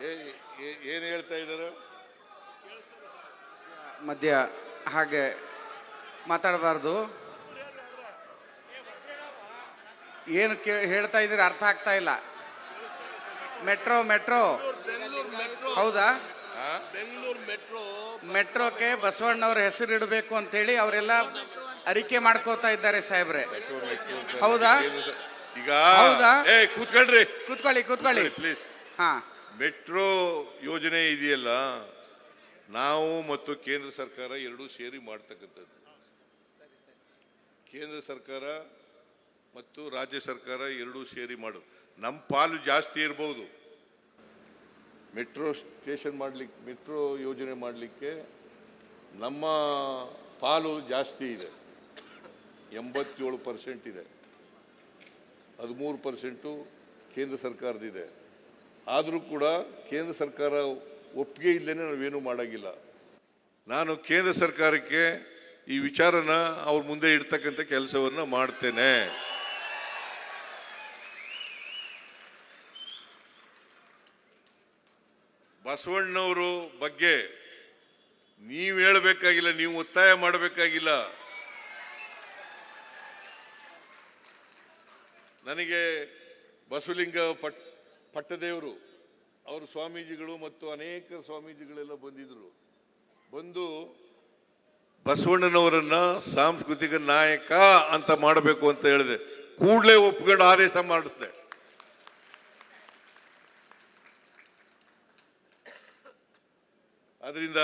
ಏನು ಹೇಳ್ತಾ ಇದ್ದಾರೆ? ಮಧ್ಯ ಹಾಗೆ ಮಾತಾಡಬಾರ್ದು. ಏನು ಹೇಳ್ತಾ ಇದ್ದೀರಿ ಅರ್ಥ ಆಗ್ತಾ ಇಲ್ಲ. ಮೆಟ್ರೋ ಹೌದಾ? ಬೆಂಗಳೂರು ಮೆಟ್ರೋಕ್ಕೆ ಬಸವಣ್ಣವ್ರ ಹೆಸರು ಇಡಬೇಕು ಅಂತೇಳಿ ಅವರೆಲ್ಲ ಅರಿಕೆ ಮಾಡ್ಕೋತಾ ಇದ್ದಾರೆ ಸಾಹೇಬ್ರೆ. ಹೌದಾ? ಈಗ ಹೌದಾ? ಕೂತ್ಕೊಳ್ಳಿ ಪ್ಲೀಸ್. ಹಾ, ಮೆಟ್ರೋ ಯೋಜನೆ ಇದೆಯಲ್ಲ, ನಾವು ಮತ್ತು ಕೇಂದ್ರ ಸರ್ಕಾರ ಎರಡೂ ಸೇರಿ ಮಾಡ್ತಕ್ಕಂಥದ್ದು. ಕೇಂದ್ರ ಸರ್ಕಾರ ಮತ್ತು ರಾಜ್ಯ ಸರ್ಕಾರ ಎರಡೂ ಸೇರಿ ಮಾಡೋದು. ನಮ್ಮ ಪಾಲು ಜಾಸ್ತಿ ಇರಬಹುದು. ಮೆಟ್ರೋ ಸ್ಟೇಷನ್ ಮಾಡಲಿಕ್ಕೆ, ಮೆಟ್ರೋ ಯೋಜನೆ ಮಾಡಲಿಕ್ಕೆ ನಮ್ಮ ಪಾಲು ಜಾಸ್ತಿ ಇದೆ. 87% ಇದೆ. 13% ಕೇಂದ್ರ ಸರ್ಕಾರದಿದೆ. ಆದರೂ ಕೂಡ ಕೇಂದ್ರ ಸರ್ಕಾರ ಒಪ್ಪಿಗೆ ಇಲ್ಲದೇ ನಾವೇನು ಮಾಡೋಂಗಿಲ್ಲ. ನಾನು ಕೇಂದ್ರ ಸರ್ಕಾರಕ್ಕೆ ಈ ವಿಚಾರನ ಅವ್ರ ಮುಂದೆ ಇಡ್ತಕ್ಕಂಥ ಕೆಲಸವನ್ನು ಮಾಡ್ತೇನೆ. ಬಸವಣ್ಣವರು ಬಗ್ಗೆ ನೀವು ಹೇಳಬೇಕಾಗಿಲ್ಲ, ನೀವು ಒತ್ತಾಯ ಮಾಡಬೇಕಾಗಿಲ್ಲ. ನನಗೆ ಬಸವಲಿಂಗ ಪಟ್ಟದೇವರು ಅವರು ಸ್ವಾಮೀಜಿಗಳು ಮತ್ತು ಅನೇಕ ಸ್ವಾಮೀಜಿಗಳೆಲ್ಲ ಬಂದು ಬಸವಣ್ಣನವರನ್ನ ಸಾಂಸ್ಕೃತಿಕ ನಾಯಕ ಅಂತ ಮಾಡಬೇಕು ಅಂತ ಹೇಳಿದೆ. ಕೂಡಲೇ ಒಪ್ಕೊಂಡು ಆದೇಶ ಮಾಡಿಸಿದೆ. ಅದರಿಂದ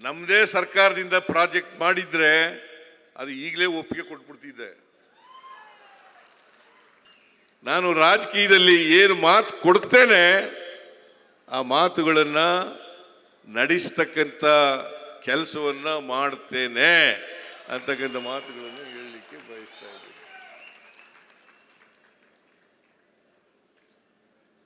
ನಮ್ಮದೇ ಸರ್ಕಾರದಿಂದ ಪ್ರಾಜೆಕ್ಟ್ ಮಾಡಿದ್ರೆ ಅದು ಈಗಲೇ ಒಪ್ಪಿಗೆ ಕೊಟ್ಬಿಡ್ತಿದ್ದೆ. ನಾನು ರಾಜಕೀಯದಲ್ಲಿ ಏನು ಮಾತು ಕೊಡ್ತೇನೆ ಆ ಮಾತುಗಳನ್ನು ನಡೆಸ್ತಕ್ಕಂಥ ಕೆಲಸವನ್ನು ಮಾಡ್ತೇನೆ ಅಂತಕ್ಕಂಥ ಮಾತುಗಳನ್ನು ಹೇಳಲಿಕ್ಕೆ ಬಯಸ್ತಾ ಇದ್ದೀನಿ.